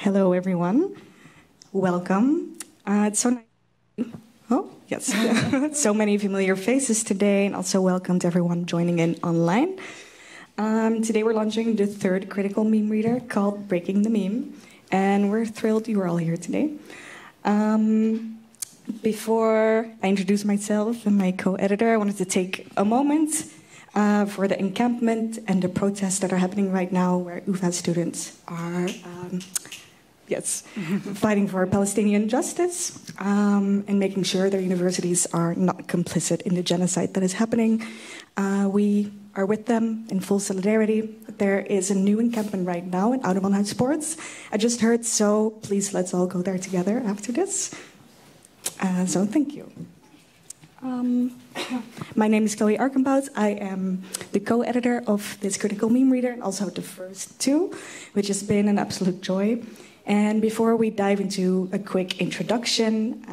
Hello, everyone. Welcome. It's so nice. Oh, yes. So many familiar faces today, and also welcome to everyone joining in online. Today we're launching the third critical meme reader called Breaking the Meme, and we're thrilled you are all here today. Before I introduce myself and my co-editor, I wanted to take a moment for the encampment and the protests that are happening right now, where UvA students are fighting for Palestinian justice and making sure their universities are not complicit in the genocide that is happening. We are with them in full solidarity. There is a new encampment right now in Oudeman Sports. I just heard, so please let's all go there together after this. So thank you. My name is Chloë Arkenbout. I am the co-editor of this critical meme reader and also the first two, which has been an absolute joy. And before we dive into a quick introduction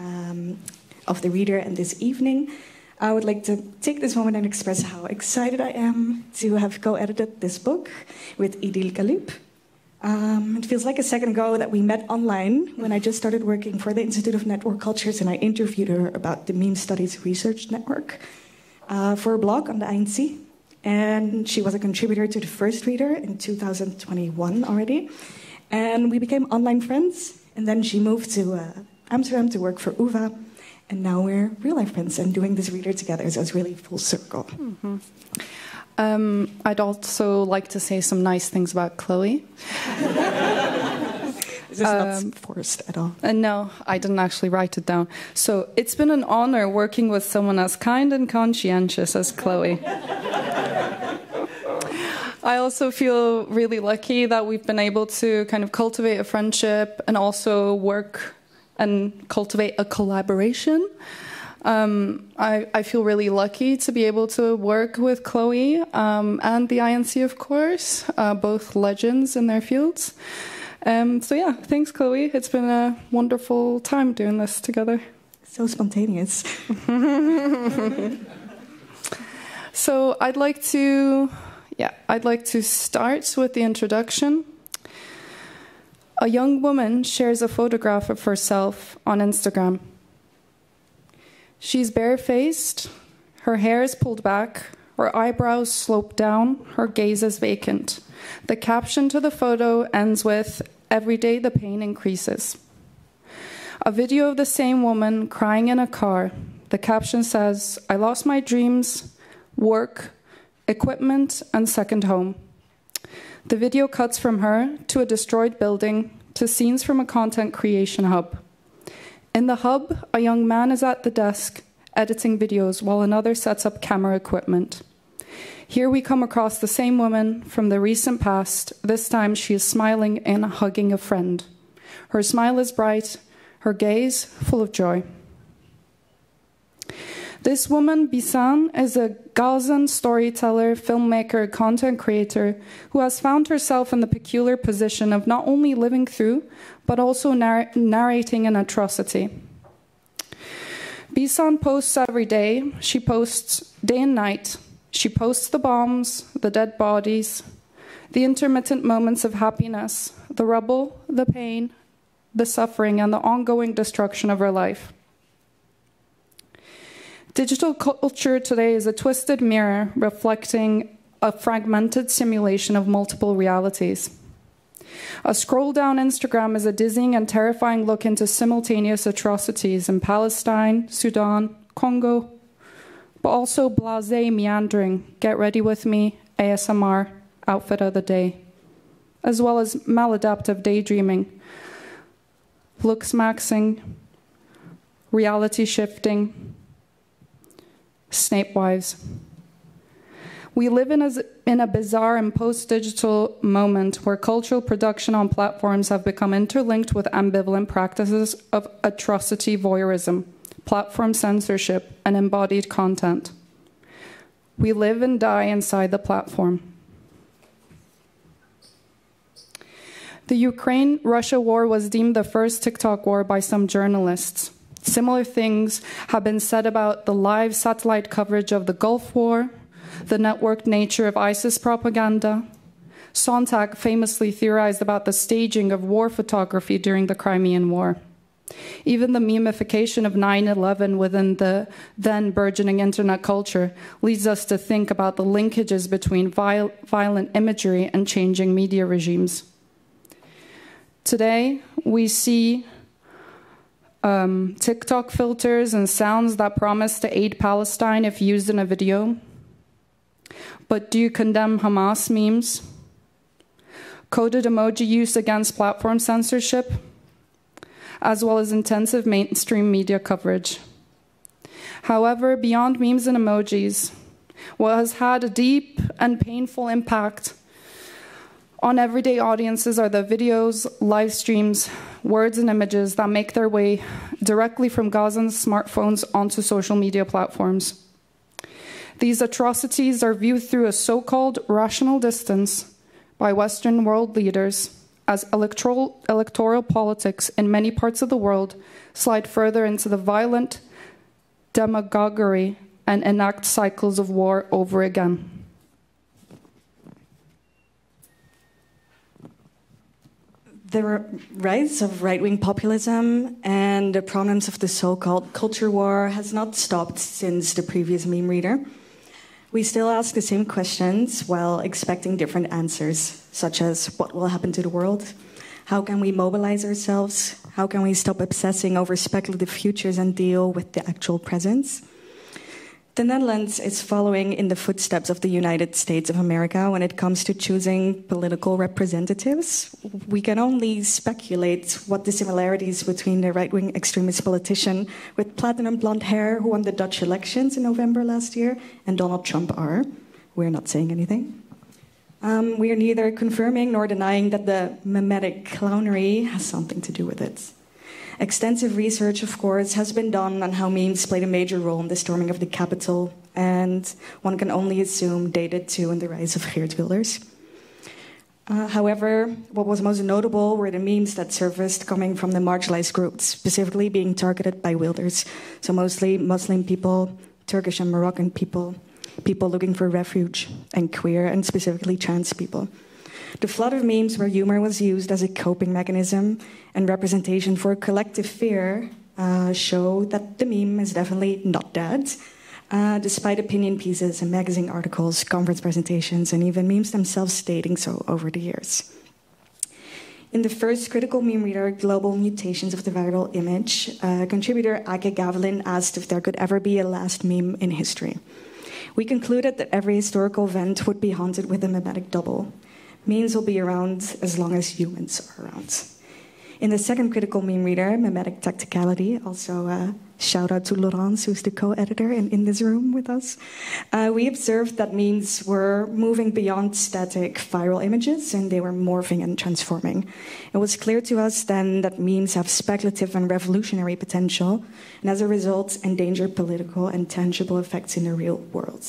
of the reader and this evening, I would like to take this moment and express how excited I am to have co-edited this book with Idil Galip. It feels like a second ago that we met online when I just started working for the Institute of Network Cultures, and I interviewed her about the Meme Studies Research Network for a blog on the INC. And she was a contributor to the first reader in 2021 already. And we became online friends, and then she moved to Amsterdam to work for UvA, and now we're real-life friends and doing this reader together, so it's really full circle. Mm-hmm. I'd also like to say some nice things about Chloë. This is not forced at all. No, I didn't actually write it down. So it's been an honor working with someone as kind and conscientious as Chloë. I also feel really lucky that we've been able to kind of cultivate a friendship and also work and cultivate a collaboration. I feel really lucky to be able to work with Chloë and the INC, of course, both legends in their fields. So yeah, thanks, Chloë. It's been a wonderful time doing this together. So spontaneous. So I'd like to start with the introduction. A young woman shares a photograph of herself on Instagram. She's barefaced, her hair is pulled back, her eyebrows slope down, her gaze is vacant. The caption to the photo ends with, "Every day the pain increases." A video of the same woman crying in a car. The caption says, "I lost my dreams, work, equipment, and second home." The video cuts from her to a destroyed building to scenes from a content creation hub. In the hub, a young man is at the desk editing videos while another sets up camera equipment. Here we come across the same woman from the recent past. This time she is smiling and hugging a friend. Her smile is bright, her gaze full of joy. This woman, Bisan, is a Gazan storyteller, filmmaker, content creator who has found herself in the peculiar position of not only living through, but also narrating an atrocity. Bisan posts every day. She posts day and night. She posts the bombs, the dead bodies, the intermittent moments of happiness, the rubble, the pain, the suffering, and the ongoing destruction of her life. Digital culture today is a twisted mirror reflecting a fragmented simulation of multiple realities. A scroll down Instagram is a dizzying and terrifying look into simultaneous atrocities in Palestine, Sudan, Congo, but also blasé meandering, get ready with me, ASMR, outfit of the day, as well as maladaptive daydreaming, looks maxing, reality shifting, Snape wives. We live in a bizarre and post-digital moment where cultural production on platforms have become interlinked with ambivalent practices of atrocity voyeurism, platform censorship, and embodied content. We live and die inside the platform. The Ukraine-Russia war was deemed the first TikTok war by some journalists. Similar things have been said about the live satellite coverage of the Gulf War, the networked nature of ISIS propaganda, Sontag famously theorized about the staging of war photography during the Crimean War. Even the memification of 9/11 within the then burgeoning internet culture leads us to think about the linkages between violent imagery and changing media regimes. Today, we see TikTok filters and sounds that promise to aid Palestine if used in a video. But do you condemn Hamas memes? Coded emoji use against platform censorship, as well as intensive mainstream media coverage. However, beyond memes and emojis, what has had a deep and painful impact on everyday audiences are the videos, live streams, words, and images that make their way directly from Gazans' smartphones onto social media platforms. These atrocities are viewed through a so-called rational distance by Western world leaders as electoral politics in many parts of the world slide further into the violent demagoguery and enact cycles of war over again. The rise of right-wing populism and the prominence of the so-called culture war has not stopped since the previous meme reader. We still ask the same questions while expecting different answers, such as what will happen to the world? How can we mobilize ourselves? How can we stop obsessing over speculative futures and deal with the actual presents? The Netherlands is following in the footsteps of the United States of America when it comes to choosing political representatives. We can only speculate what the similarities between the right-wing extremist politician with platinum blonde hair who won the Dutch elections in November last year and Donald Trump are. We're not saying anything. We are neither confirming nor denying that the mimetic clownery has something to do with it. Extensive research, of course, has been done on how memes played a major role in the storming of the Capitol, and one can only assume dated to in the rise of Geert Wilders. However, what was most notable were the memes that surfaced coming from the marginalized groups, specifically being targeted by Wilders. So mostly Muslim people, Turkish and Moroccan people, people looking for refuge, and queer and specifically trans people. The flood of memes where humor was used as a coping mechanism and representation for collective fear show that the meme is definitely not dead, despite opinion pieces and magazine articles, conference presentations, and even memes themselves stating so over the years. In the first critical meme reader, Global Mutations of the Viral Image, contributor Ake Gavelin asked if there could ever be a last meme in history. We concluded that every historical event would be haunted with a mimetic double. Memes will be around as long as humans are around. In the second critical meme reader, Mimetic Tacticality, also shout out to Laurence, who's the co-editor and in this room with us, we observed that memes were moving beyond static viral images and they were morphing and transforming. It was clear to us then that memes have speculative and revolutionary potential and as a result endanger political and tangible effects in the real world.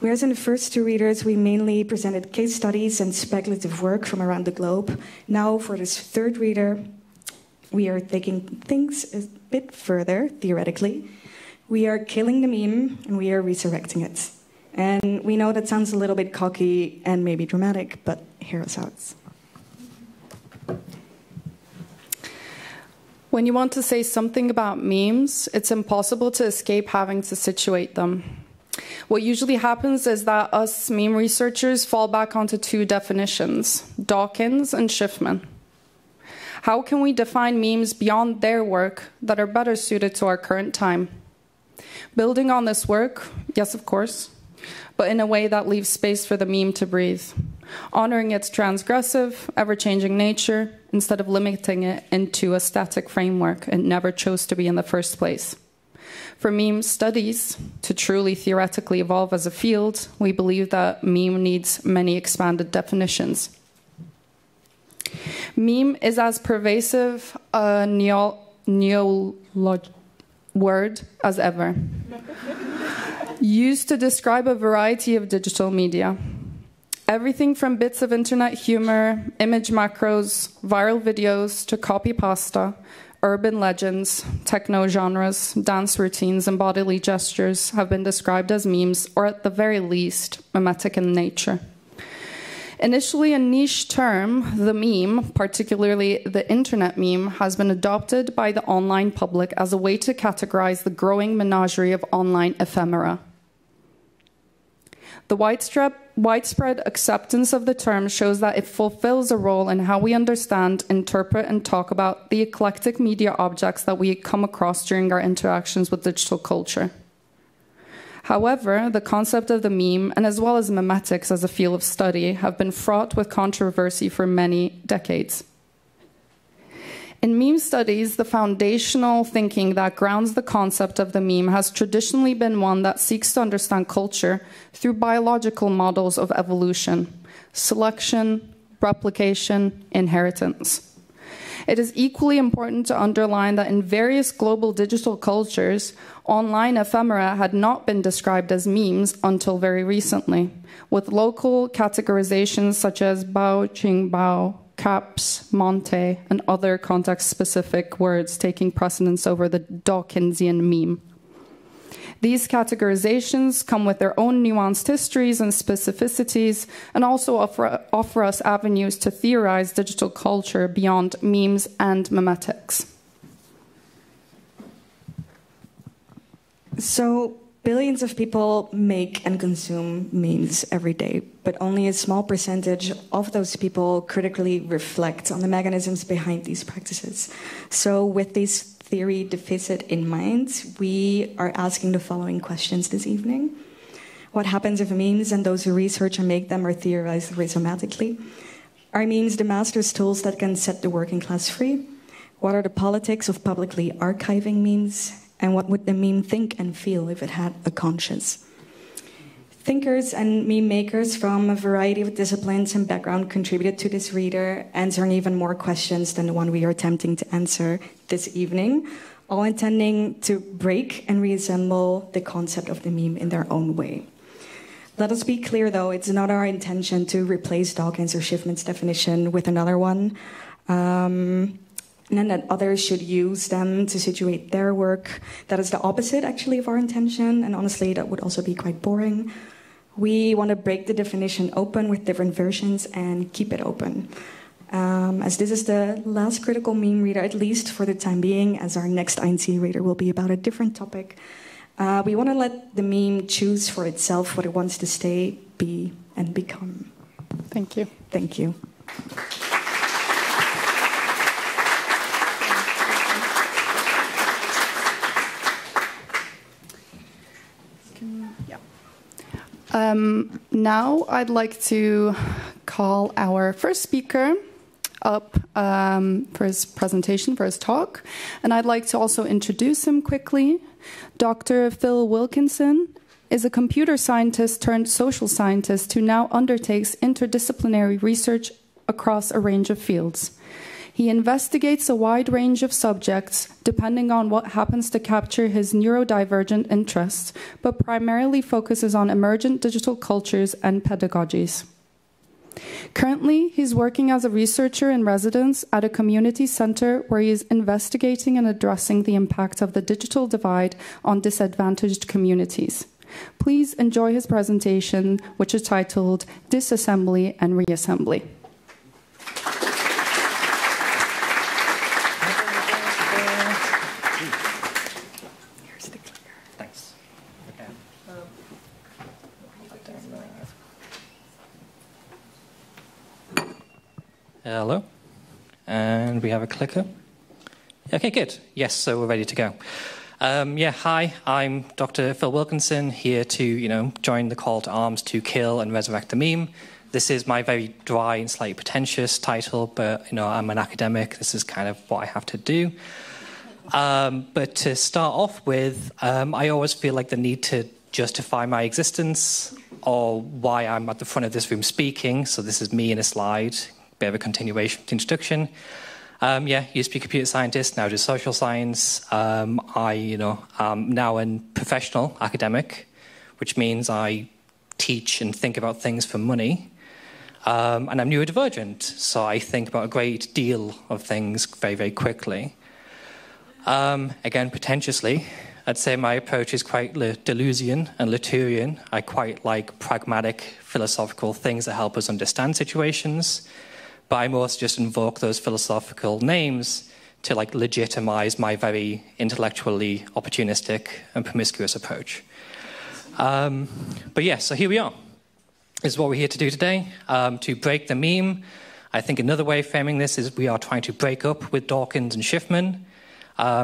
Whereas in the first two readers, we mainly presented case studies and speculative work from around the globe. Now, for this third reader, we are taking things a bit further, theoretically. We are killing the meme, and we are resurrecting it. And we know that sounds a little bit cocky and maybe dramatic, but hear us out. When you want to say something about memes, it's impossible to escape having to situate them. What usually happens is that us meme researchers fall back onto two definitions, Dawkins and Schiffman. How can we define memes beyond their work that are better suited to our current time? Building on this work, yes, of course, but in a way that leaves space for the meme to breathe, honoring its transgressive, ever-changing nature instead of limiting it into a static framework it never chose to be in the first place. For meme studies to truly theoretically evolve as a field, we believe that meme needs many expanded definitions. Meme is as pervasive a neologism word as ever, used to describe a variety of digital media. Everything from bits of internet humor, image macros, viral videos, to copy pasta, urban legends, techno genres, dance routines, and bodily gestures have been described as memes, or at the very least, mimetic in nature. Initially a niche term, the meme, particularly the internet meme, has been adopted by the online public as a way to categorize the growing menagerie of online ephemera. The widespread acceptance of the term shows that it fulfills a role in how we understand, interpret, and talk about the eclectic media objects that we come across during our interactions with digital culture. However, the concept of the meme, and as well as memetics as a field of study, have been fraught with controversy for many decades. In meme studies, the foundational thinking that grounds the concept of the meme has traditionally been one that seeks to understand culture through biological models of evolution, selection, replication, inheritance. It is equally important to underline that in various global digital cultures, online ephemera had not been described as memes until very recently, with local categorizations such as bao, qing bao, caps, monte, and other context-specific words taking precedence over the Dawkinsian meme. These categorizations come with their own nuanced histories and specificities, and also offer us avenues to theorize digital culture beyond memes and memetics. So, billions of people make and consume memes every day, but only a small percentage of those people critically reflect on the mechanisms behind these practices. So, with these theory deficit in mind, we are asking the following questions this evening. What happens if memes and those who research and make them are theorized rhizomatically? Are memes the master's tools that can set the working class free? What are the politics of publicly archiving memes? And what would the meme think and feel if it had a conscience? Thinkers and meme makers from a variety of disciplines and backgrounds contributed to this reader, answering even more questions than the one we are attempting to answer this evening, all intending to break and reassemble the concept of the meme in their own way. Let us be clear, though, it's not our intention to replace Dawkins or Schiffman's definition with another one, and that others should use them to situate their work. That is the opposite, actually, of our intention, and honestly, that would also be quite boring. We want to break the definition open with different versions and keep it open. As this is the last critical meme reader, at least for the time being, as our next INC reader will be about a different topic, we want to let the meme choose for itself what it wants to stay, be, and become. Thank you. Thank you. Now I'd like to call our first speaker up for his presentation, for his talk. And I'd like to also introduce him quickly. Dr. Phil Wilkinson is a computer scientist turned social scientist who now undertakes interdisciplinary research across a range of fields. He investigates a wide range of subjects, depending on what happens to capture his neurodivergent interests, but primarily focuses on emergent digital cultures and pedagogies. Currently, he's working as a researcher in residence at a community center where he is investigating and addressing the impact of the digital divide on disadvantaged communities. Please enjoy his presentation, which is titled Disassembly and Reassembly. Hello, and we have a clicker. Okay, good. Yes, so we're ready to go. Hi, I'm Dr. Phil Wilkinson, here to, join the call to arms to kill and resurrect the meme. This is my very dry and slightly pretentious title, but, I'm an academic. This is kind of what I have to do. But to start off with, I always feel like the need to justify my existence or why I'm at the front of this room speaking. So this is me in a slide. Bit of a continuation of the introduction. Used to be a computer scientist, now do social science. I'm now a professional academic, which means I teach and think about things for money. And I'm neurodivergent, so I think about a great deal of things very, very quickly. Again, pretentiously, I'd say my approach is quite Deleuzian and Latourian. I quite like pragmatic, philosophical things that help us understand situations. But I mostly just invoke those philosophical names to like legitimize my very intellectually opportunistic and promiscuous approach. But yeah, so here we are. This is what we're here to do today, to break the meme. I think another way of framing this is we are trying to break up with Dawkins and Schiffman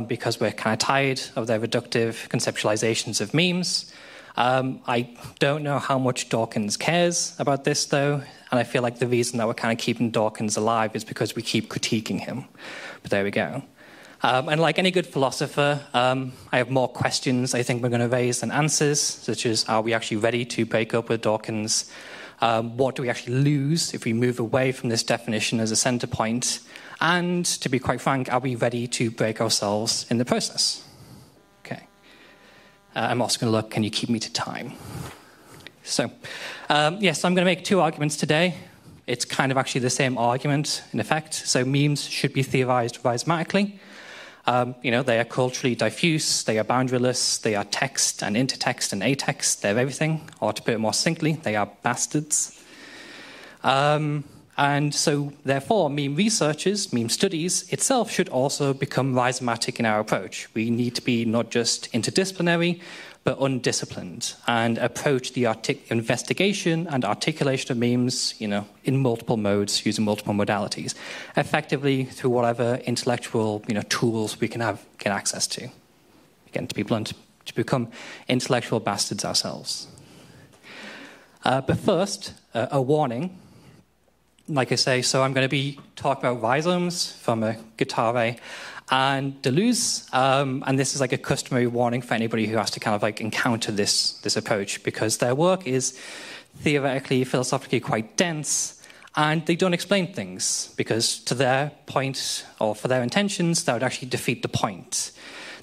because we're kind of tired of their reductive conceptualizations of memes. I don't know how much Dawkins cares about this, though, and I feel like the reason that we're kind of keeping Dawkins alive is because we keep critiquing him. But there we go. And like any good philosopher, I have more questions I think we're going to raise than answers, such as, are we actually ready to break up with Dawkins? What do we actually lose if we move away from this definition as a center point? And to be quite frank, are we ready to break ourselves in the process? Okay. I'm also going to look, can you keep me to time? So, yes, I'm going to make two arguments today. It's kind of actually the same argument, in effect. So memes should be theorized rhizomatically. They are culturally diffuse, they are boundaryless, they are text and intertext and atext, they're everything. Or to put it more succinctly, they are bastards. And so, therefore, meme researchers, meme studies itself should also become rhizomatic in our approach. We need to be not just interdisciplinary, but undisciplined, and approach the investigation and articulation of memes, in multiple modes, using multiple modalities, effectively through whatever intellectual, tools we can get access to. Again, to be blunt, to become intellectual bastards ourselves. But first, a warning. Like I say, so I'm going to be talking about rhizomes from a Guattari and Deleuze, and this is like a customary warning for anybody who has to kind of like encounter this approach, because their work is theoretically, philosophically quite dense, and they don't explain things, because to their point, or for their intentions, that would actually defeat the point.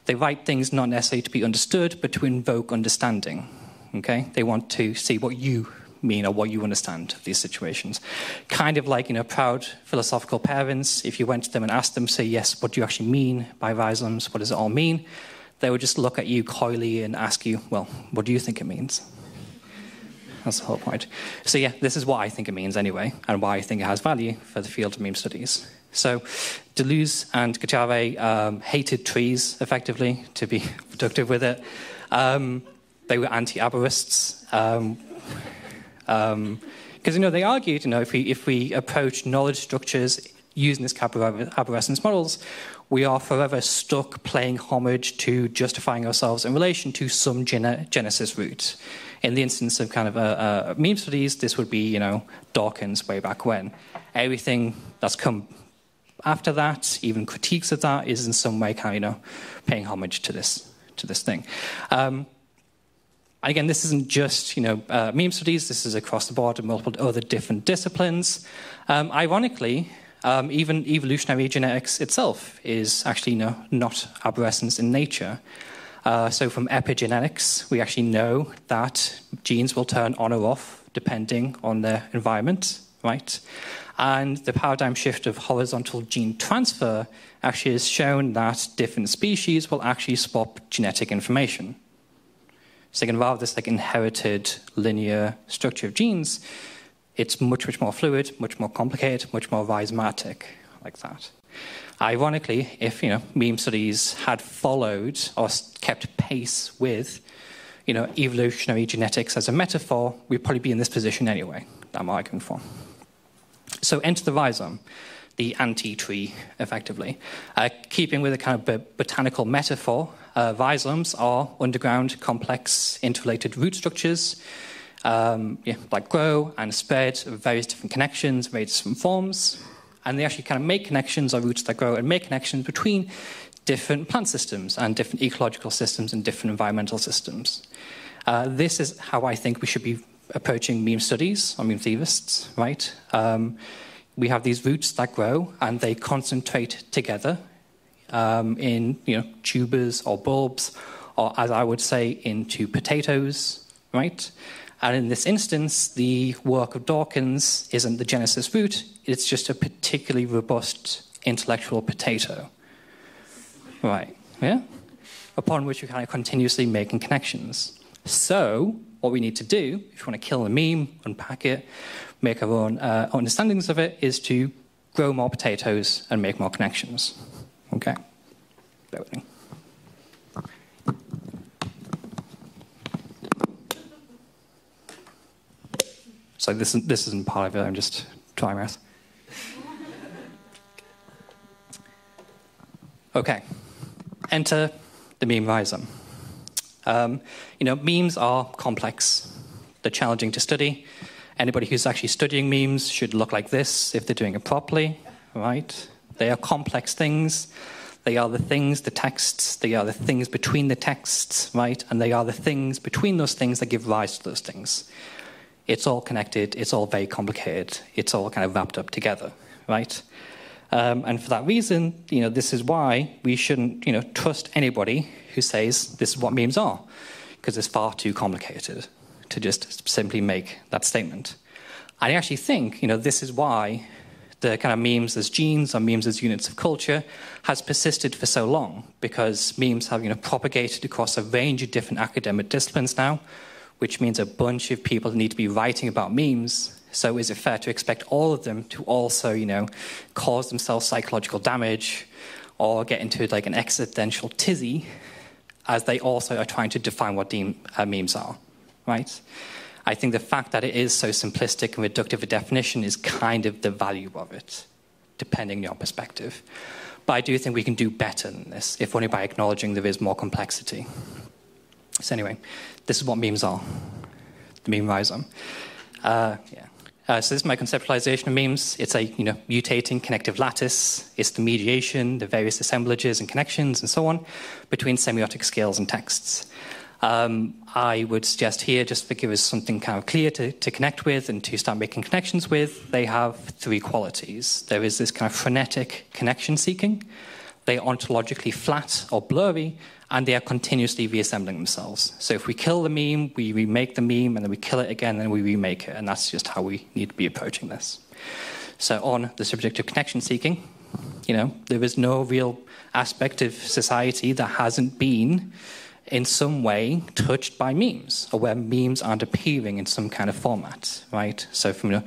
They write things not necessarily to be understood, but to invoke understanding. Okay? They want to see what you mean or what you understand of these situations. Kind of like, proud philosophical parents, if you went to them and asked them, say, yes, what do you actually mean by rhizomes? What does it all mean? They would just look at you coyly and ask you, well, what do you think it means? That's the whole point. So yeah, this is what I think it means anyway, and why I think it has value for the field of meme studies. So Deleuze and Guattari hated trees, effectively, to be productive with it. They were anti-arborists. Because they argued, if we approach knowledge structures using this type of arborescence models, we are forever stuck paying homage to justifying ourselves in relation to some genesis root. In the instance of kind of meme studies, this would be Dawkins way back when. Everything that's come after that, even critiques of that, is in some way kind of paying homage to this thing. Again, this isn't just meme studies. This is across the board in multiple other different disciplines. Ironically, even evolutionary genetics itself is actually not arborescence in nature. So from epigenetics, we actually know that genes will turn on or off depending on their environment, right? And the paradigm shift of horizontal gene transfer actually has shown that different species will actually swap genetic information. So again, rather this inherited linear structure of genes, it's much, much more fluid, much more complicated, much more rhizomatic, like that. Ironically, if meme studies had followed or kept pace with evolutionary genetics as a metaphor, we'd probably be in this position anyway, that I'm arguing for. So enter the rhizome, the anti-tree, effectively. Keeping with a kind of botanical metaphor, rhizomes are underground, complex, interrelated root structures, like grow and spread of various different connections, various different forms, and they actually kind of make connections, or roots that grow and make connections between different plant systems and different ecological systems and different environmental systems. This is how I think we should be approaching meme studies, or meme theorists, right? We have these roots that grow and they concentrate together in tubers or bulbs, or as I would say, into potatoes, right? And in this instance, the work of Dawkins isn't the genesis root, it's just a particularly robust intellectual potato. Right, yeah? upon which we're kind of continuously making connections. So what we need to do, if you want to kill a meme, unpack it, make our own understandings of it, is to grow more potatoes and make more connections. Okay? Bear with me. So this isn't part of it, I'm just trying out. Okay, enter the meme rhizome. Memes are complex. They're challenging to study. Anybody who's actually studying memes should look like this if they're doing it properly, right? They are complex things. They are the things, the texts. They are the things between the texts, right? And they are the things between those things that give rise to those things. It's all connected. It's all very complicated. It's all kind of wrapped up together, right? And for that reason, this is why we shouldn't, trust anybody who says this is what memes are, because it's far too complicated to just simply make that statement. I actually think, this is why the kind of memes as genes or memes as units of culture has persisted for so long, because memes have, propagated across a range of different academic disciplines now, which means a bunch of people need to be writing about memes. So is it fair to expect all of them to also, cause themselves psychological damage or get into like an existential tizzy as they also are trying to define what memes are, right? I think the fact that it is so simplistic and reductive a definition is kind of the value of it, depending on your perspective. But I do think we can do better than this, if only by acknowledging there is more complexity. So anyway, this is what memes are, the meme rhizome. So this is my conceptualization of memes. It's a mutating connective lattice. It's the mediation, the various assemblages and connections and so on between semiotic scales and texts. I would suggest here, just to give us something kind of clear to connect with and to start making connections with, they have three qualities. There is this kind of frenetic connection seeking. They are ontologically flat or blurry, and they are continuously reassembling themselves. So if we kill the meme, we remake the meme, and then we kill it again, and then we remake it. And that's just how we need to be approaching this. So on the subject of connection seeking, there is no real aspect of society that hasn't been in some way touched by memes, or where memes aren't appearing in some kind of format, right? So from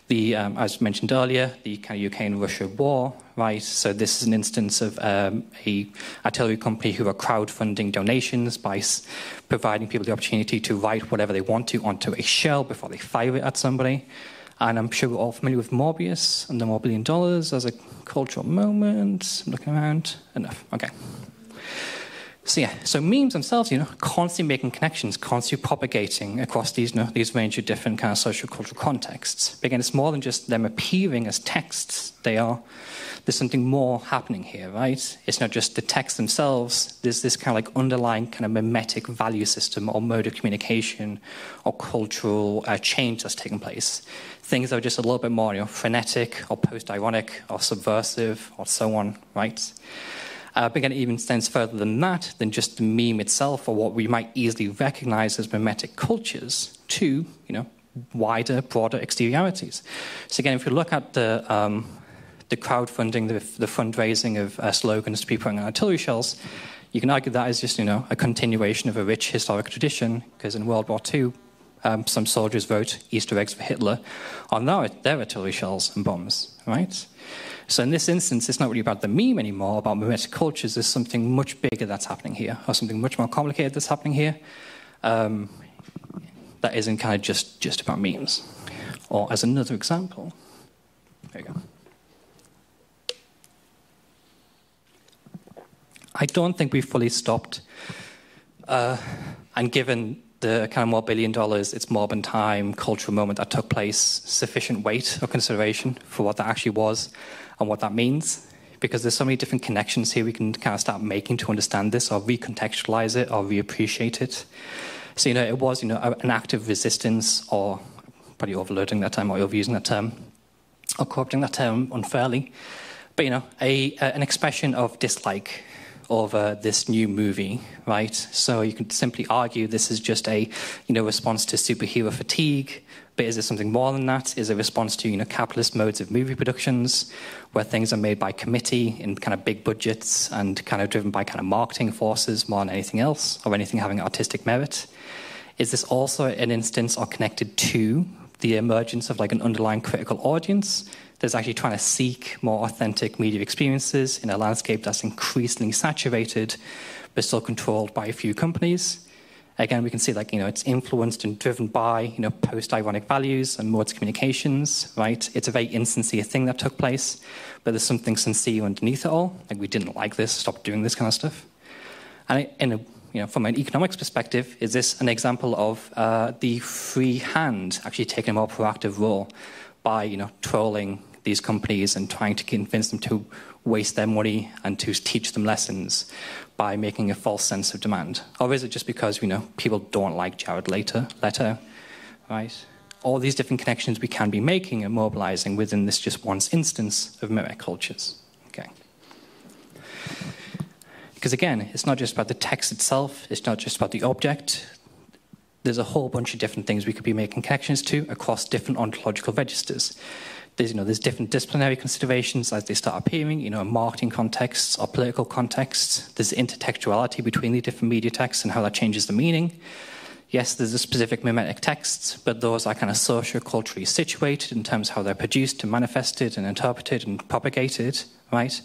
as mentioned earlier, the kind of UK and Russia war, right? So this is an instance of a artillery company who are crowdfunding donations by providing people the opportunity to write whatever they want to onto a shell before they fire it at somebody. And I'm sure we're all familiar with Morbius and the $1 billion as a cultural moment. I'm looking around. Enough. Okay. So memes themselves, constantly making connections, constantly propagating across these range of different kind of social cultural contexts. But again, it's more than just them appearing as texts. There's something more happening here, right? It's not just the texts themselves. There's this kind of like underlying kind of mimetic value system or mode of communication or cultural change that's taking place. Things that are just a little bit more, frenetic or post-ironic or subversive or so on, right? But again, it even extends further than that, than just the meme itself, or what we might easily recognize as mimetic cultures, to wider, broader exteriorities. So again, if you look at the crowdfunding, the fundraising of slogans to be put on artillery shells, you can argue that is just a continuation of a rich historic tradition, because in World War II, some soldiers wrote Easter eggs for Hitler on their artillery shells and bombs, right? So in this instance, it's not really about the meme anymore, about mimetic cultures. There's something much bigger that's happening here, or something much more complicated that's happening here, that isn't kind of just about memes. Or as another example, there you go. I don't think we've fully stopped and given the kind of $1 billion, its mob and time cultural moment that took place sufficient weight or consideration for what that actually was and what that means, because there's so many different connections here we can kind of start making to understand this or recontextualize it or reappreciate it. So, it was, an act of resistance, or probably overloading that term or overusing that term or corrupting that term unfairly, but, an expression of dislike over this new movie, right? So you could simply argue this is just a, response to superhero fatigue. But is it something more than that? Is it a response to, capitalist modes of movie productions, where things are made by committee in kind of big budgets and kind of driven by kind of marketing forces more than anything else, or anything having artistic merit? Is this also an instance or connected to the emergence of like an underlying critical audience that's actually trying to seek more authentic media experiences in a landscape that's increasingly saturated, but still controlled by a few companies? Again, we can see it's influenced and driven by, post-ironic values and modes of communications, right? It's a very insincere thing that took place, but there's something sincere underneath it all. Like, we didn't like this, stop doing this kind of stuff. And from an economics perspective, is this an example of the free hand actually taking a more proactive role by, trolling these companies and trying to convince them to waste their money and to teach them lessons by making a false sense of demand? Or is it just because, people don't like Jared Leto, right? All these different connections we can be making and mobilizing within this just one instance of mimic cultures. Okay. Because again, it's not just about the text itself, it's not just about the object. There's a whole bunch of different things we could be making connections to across different ontological registers. There's different disciplinary considerations as they start appearing, in marketing contexts or political contexts. There's intertextuality between the different media texts and how that changes the meaning. Yes, there's a specific mimetic texts, but those are kind of socio-culturally situated in terms of how they're produced and manifested and interpreted and propagated, right?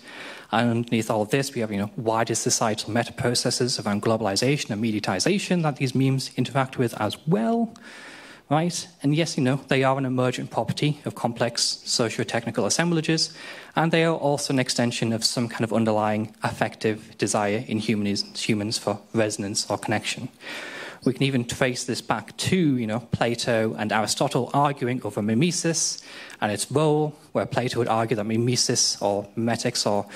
And underneath all of this, we have, wider societal meta-processes around globalization and mediatization that these memes interact with as well, right? And yes, they are an emergent property of complex socio-technical assemblages, and they are also an extension of some kind of underlying affective desire in humans for resonance or connection. We can even trace this back to, Plato and Aristotle arguing over mimesis and its role, where Plato would argue that mimesis or mimetics or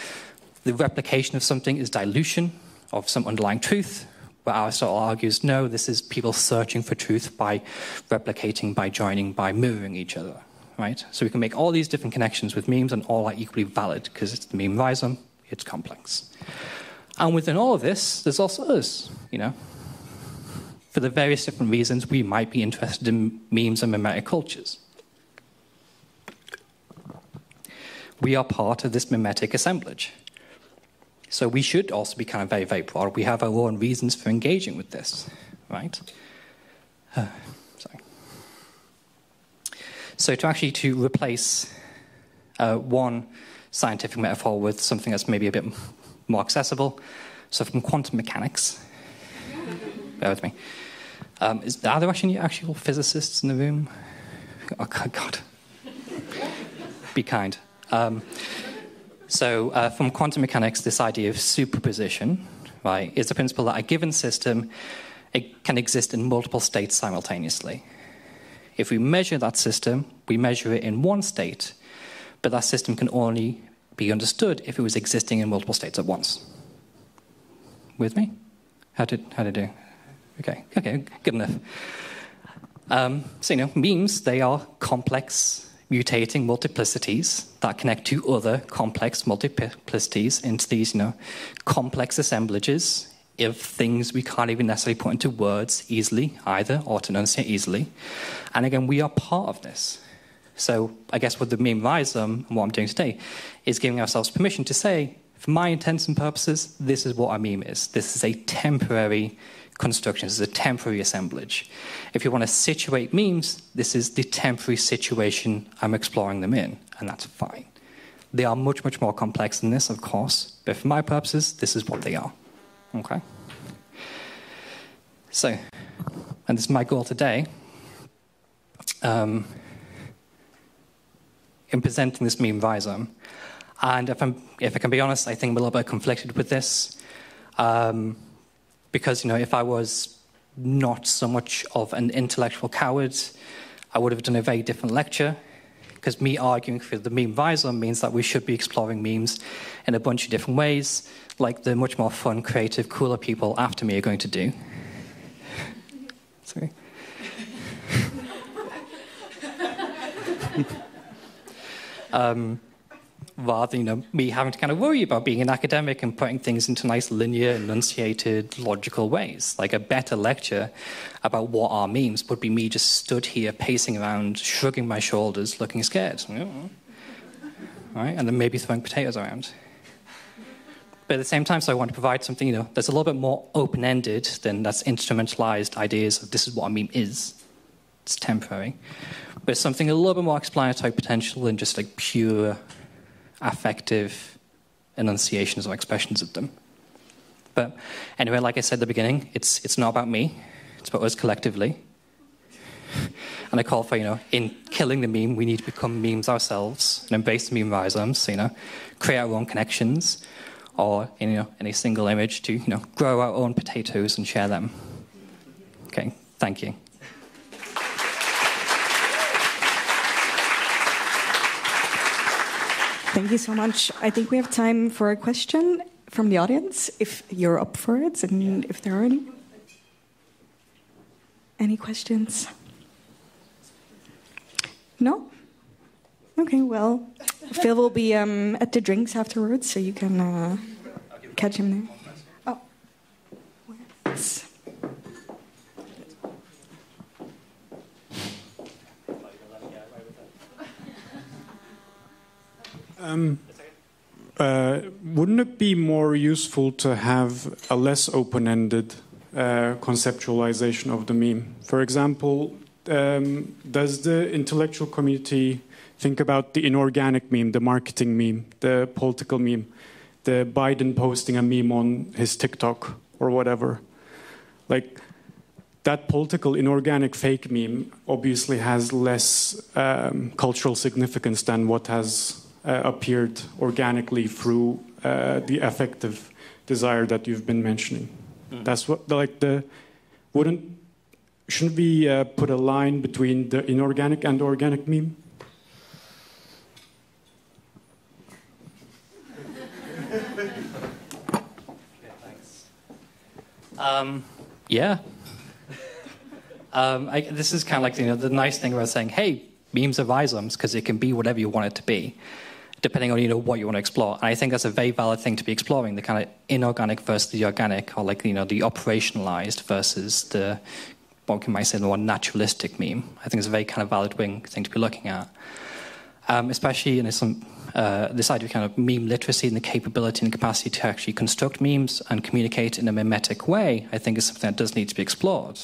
the replication of something is dilution of some underlying truth, where Aristotle argues, no, this is people searching for truth by replicating, by joining, by mirroring each other, right? So we can make all these different connections with memes, and all are equally valid because it's the meme rhizome, it's complex. And within all of this, there's also us, for the various different reasons we might be interested in memes and mimetic cultures. We are part of this mimetic assemblage. So we should also be kind of very, very proud. We have our own reasons for engaging with this, right? Sorry. So to replace one scientific metaphor with something that's maybe a bit more accessible, so from quantum mechanics, bear with me. Are there any actual physicists in the room? Oh, God. Be kind. So from quantum mechanics, this idea of superposition, right, is the principle that a given system, it can exist in multiple states simultaneously. If we measure that system, we measure it in one state, but that system can only be understood if it was existing in multiple states at once. With me? How did I do? Okay, good enough. So memes, they are complex mutating multiplicities that connect to other complex multiplicities into these, complex assemblages of things we can't even necessarily put into words easily either, or to enunciate easily. And again, we are part of this. So I guess with the meme rhizome and what I'm doing today is giving ourselves permission to say, for my intents and purposes, this is what a meme is. This is a temporary construction. This is a temporary assemblage. If you want to situate memes, this is the temporary situation I'm exploring them in, and that's fine. They are much, much more complex than this, of course, but for my purposes, this is what they are. Okay? So, and this is my goal today, in presenting this meme rhizome. And if I can be honest, I think I'm a little bit conflicted with this. Because, if I was not so much of an intellectual coward, I would have done a very different lecture. Because me arguing for the meme rhizome means that we should be exploring memes in a bunch of different ways, like the much more fun, creative, cooler people after me are going to do. Sorry. rather than me having to kind of worry about being an academic and putting things into nice linear, enunciated, logical ways. Like a better lecture about what are memes would be me just stood here pacing around, shrugging my shoulders, looking scared. Right? And then maybe throwing potatoes around. But at the same time, so I want to provide something that's a little bit more open-ended than that's instrumentalized ideas of this is what a meme is. It's temporary. But it's something a little bit more explanatory potential than just like pure affective enunciations or expressions of them. But anyway, like I said at the beginning, it's not about me. It's about us collectively. And I call for, in killing the meme, we need to become memes ourselves and embrace the meme rhizomes, so, create our own connections, or in a single image to, grow our own potatoes and share them. Okay, thank you. Thank you so much. I think we have time for a question from the audience, if you're up for it, and if there are any. Any questions? No? Okay, well, Phil will be at the drinks afterwards, so you can catch him there. Oh. Yes. Wouldn't it be more useful to have a less open-ended conceptualization of the meme? For example, does the intellectual community think about the inorganic meme, the marketing meme, the political meme, the Biden posting a meme on his TikTok or whatever? Like, that political inorganic fake meme obviously has less cultural significance than what has appeared organically through the affective desire that you've been mentioning. That's what, shouldn't we put a line between the inorganic and the organic meme? Okay, thanks. Yeah. This is kind of like the nice thing about saying, hey, memes are rhizomes, because it can be whatever you want it to be, depending on what you want to explore. And I think that's a very valid thing to be exploring, the kind of inorganic versus the organic, or the operationalized versus the, what you might say, the more naturalistic meme. I think it's a very kind of valid thing to be looking at. Especially in this idea of kind of meme literacy and the capability and capacity to actually construct memes and communicate in a mimetic way, I think is something that does need to be explored.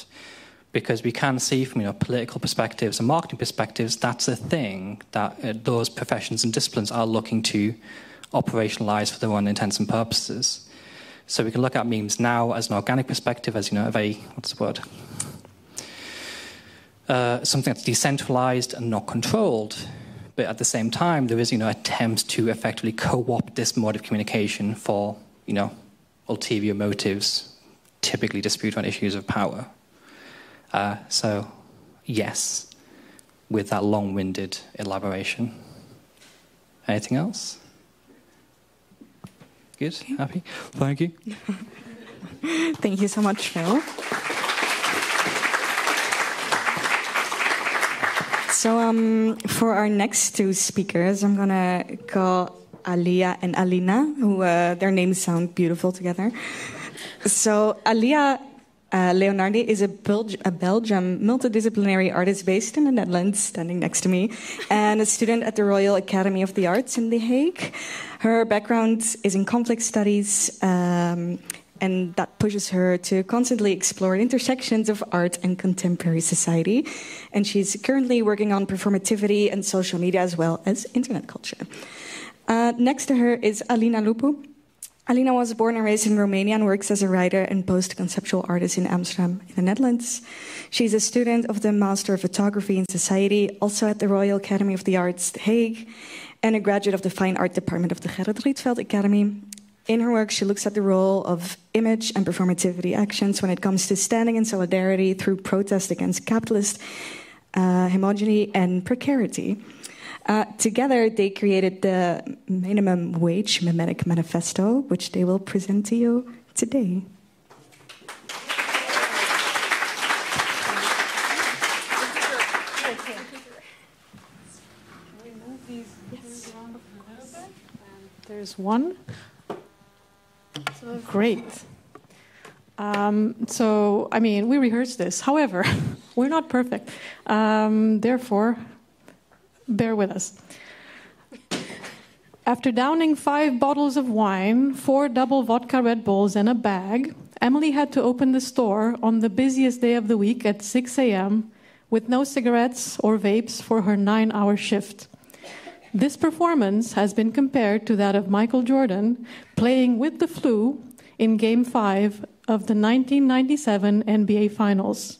Because we can see from political perspectives and marketing perspectives, that's a thing that those professions and disciplines are looking to operationalize for their own intents and purposes. So we can look at memes now as an organic perspective, as a very, something that's decentralized and not controlled. But at the same time, there is attempts to effectively co-opt this mode of communication for ulterior motives, typically dispute on issues of power. So, yes, with that long-winded elaboration. Anything else? Good? Happy? Thank you. Thank you so much, Phil. So for our next two speakers, I'm going to call Alia and Alina, who their names sound beautiful together. So Alia Leonardi is a Belgian multidisciplinary artist based in the Netherlands, standing next to me, and a student at the Royal Academy of the Arts in The Hague. Her background is in conflict studies, and that pushes her to constantly explore intersections of art and contemporary society. And she's currently working on performativity and social media as well as internet culture. Next to her is Alina Lupu. Alina was born and raised in Romania and works as a writer and post-conceptual artist in Amsterdam, in the Netherlands. She's a student of the Master of Photography in Society, also at the Royal Academy of the Arts, The Hague, and a graduate of the Fine Art Department of the Gerrit Rietveld Academy. In her work, she looks at the role of image and performativity actions when it comes to standing in solidarity through protest against capitalist homogeny and precarity. Together, they created the Minimum Wage Mimetic Manifesto, which they will present to you today. There's one. Great. So, I mean, we rehearsed this. However, we're not perfect. Therefore, bear with us. After downing 5 bottles of wine, 4 double vodka Red Bulls, and a bag, Emily had to open the store on the busiest day of the week at 6 a.m. with no cigarettes or vapes for her 9-hour shift. This performance has been compared to that of Michael Jordan playing with the flu in Game 5 of the 1997 NBA Finals.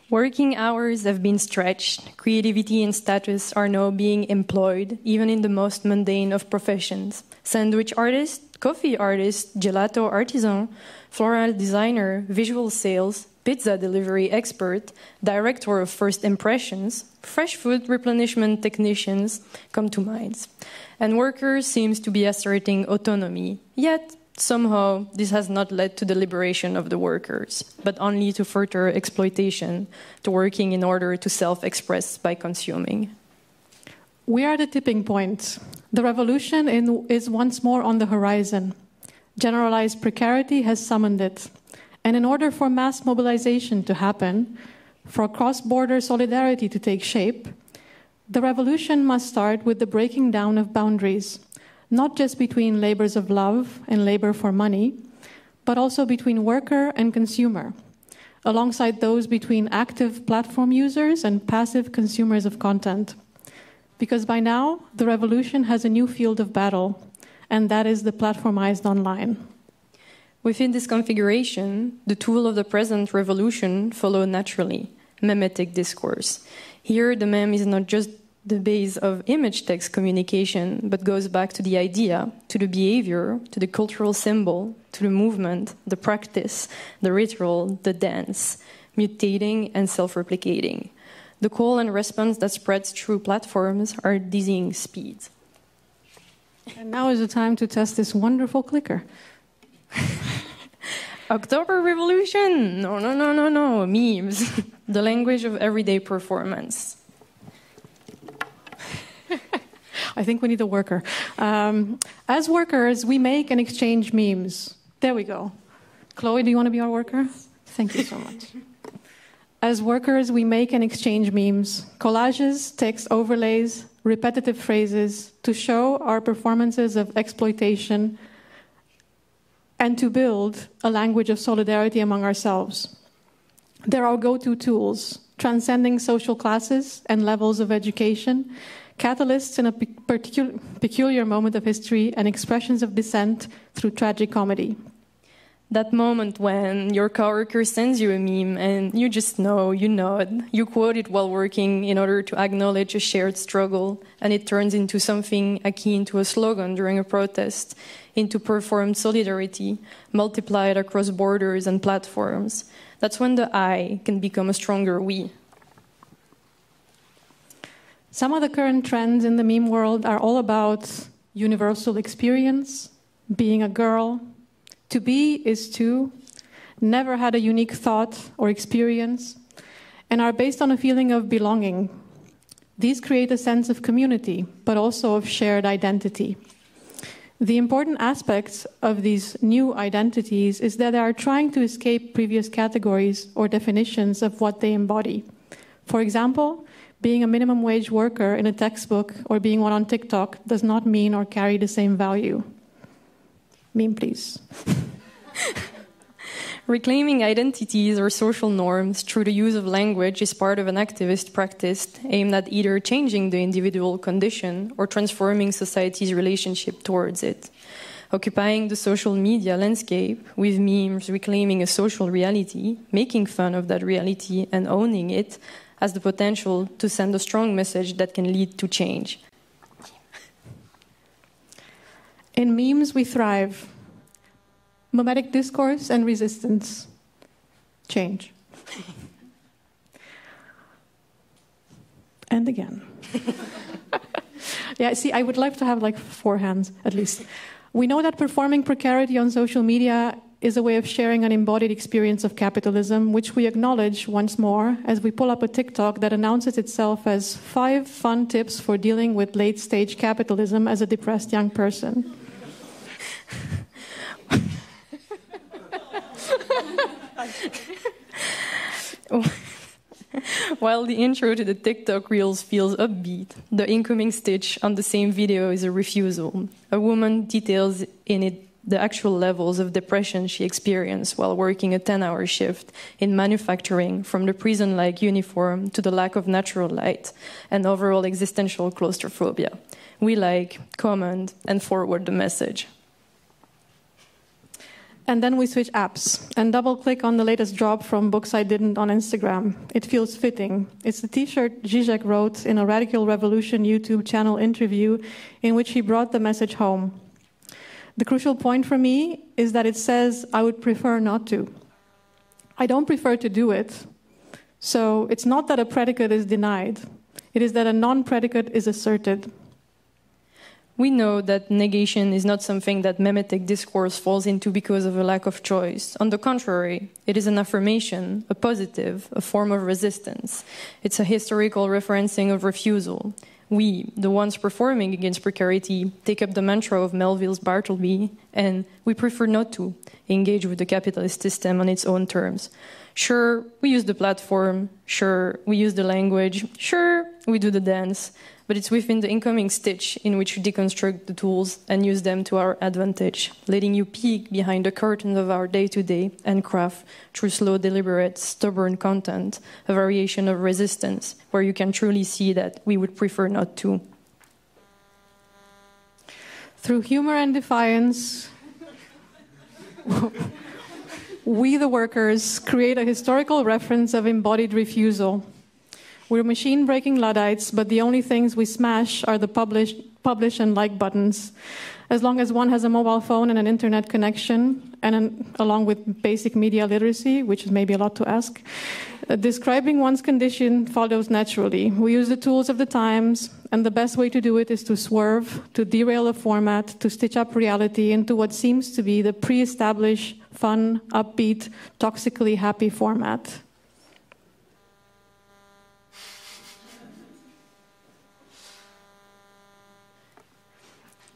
Working hours have been stretched. Creativity and status are now being employed, even in the most mundane of professions. Sandwich artist, coffee artist, gelato artisan, floral designer, visual sales, pizza delivery expert, director of first impressions, fresh food replenishment technicians come to mind. And workers seems to be asserting autonomy. Yet, somehow, this has not led to the liberation of the workers, but only to further exploitation, to working in order to self-express by consuming. We are at a tipping point. The revolution is once more on the horizon. Generalized precarity has summoned it. And in order for mass mobilization to happen, for cross-border solidarity to take shape, the revolution must start with the breaking down of boundaries, not just between labors of love and labor for money, but also between worker and consumer, alongside those between active platform users and passive consumers of content. Because by now, the revolution has a new field of battle, and that is the platformized online. Within this configuration, the tool of the present revolution follow naturally, memetic discourse. Here, the meme is not just the base of image-text communication, but goes back to the idea, to the behavior, to the cultural symbol, to the movement, the practice, the ritual, the dance, mutating and self-replicating. The call and response that spreads through platforms are dizzying speed. And now is the time to test this wonderful clicker. October Revolution! No. Memes. The language of everyday performance. I think we need a worker. As workers, we make and exchange memes. There we go. Chloe, do you want to be our worker? Thank you so much. As workers, we make and exchange memes, collages, text overlays, repetitive phrases to show our performances of exploitation and to build a language of solidarity among ourselves. They're our go-to tools, transcending social classes and levels of education, catalysts in a peculiar moment of history, and expressions of dissent through tragic comedy. That moment when your coworker sends you a meme and you just know, you nod, you quote it while working in order to acknowledge a shared struggle, and it turns into something akin to a slogan during a protest, into performed solidarity, multiplied across borders and platforms. That's when the I can become a stronger we. Some of the current trends in the meme world are all about universal experience, being a girl, to be is to, never had a unique thought or experience, and are based on a feeling of belonging. These create a sense of community, but also of shared identity. The important aspects of these new identities is that they are trying to escape previous categories or definitions of what they embody. For example, being a minimum wage worker in a textbook or being one on TikTok does not mean or carry the same value. Meme, please. Reclaiming identities or social norms through the use of language is part of an activist practice aimed at either changing the individual condition or transforming society's relationship towards it. Occupying the social media landscape with memes reclaiming a social reality, making fun of that reality and owning it has the potential to send a strong message that can lead to change. In memes, we thrive. Mimetic discourse and resistance. Change. And again. Yeah, see, I would like to have like 4 hands at least. We know that performing precarity on social media is a way of sharing an embodied experience of capitalism, which we acknowledge once more as we pull up a TikTok that announces itself as 5 fun tips for dealing with late-stage capitalism as a depressed young person. While the intro to the TikTok Reels feels upbeat, the incoming stitch on the same video is a refusal. A woman details in it the actual levels of depression she experienced while working a 10-hour shift in manufacturing, from the prison-like uniform to the lack of natural light and overall existential claustrophobia. We like, comment, and forward the message. And then we switch apps and double-click on the latest drop from Books I Didn't on Instagram. It feels fitting. It's the t-shirt Zizek wrote in a Radical Revolution YouTube channel interview in which he brought the message home. The crucial point for me is that it says, I would prefer not to. I don't prefer to do it. So it's not that a predicate is denied. It is that a non-predicate is asserted. We know that negation is not something that memetic discourse falls into because of a lack of choice. On the contrary, it is an affirmation, a positive, a form of resistance. It's a historical referencing of refusal. We, the ones performing against precarity, take up the mantra of Melville's Bartleby, and we prefer not to engage with the capitalist system on its own terms. Sure, we use the platform. Sure, we use the language. Sure, we do the dance. But it's within the incoming stitch in which we deconstruct the tools and use them to our advantage, letting you peek behind the curtains of our day-to-day and craft, through slow, deliberate, stubborn content, a variation of resistance, where you can truly see that we would prefer not to. Through humor and defiance, we, the workers, create a historical reference of embodied refusal. We're machine-breaking Luddites, but the only things we smash are the publish and like buttons. As long as one has a mobile phone and an internet connection, and along with basic media literacy, which is maybe a lot to ask, describing one's condition follows naturally. We use the tools of the times, and the best way to do it is to swerve, to derail a format, to stitch up reality into what seems to be the pre-established, fun, upbeat, toxically happy format.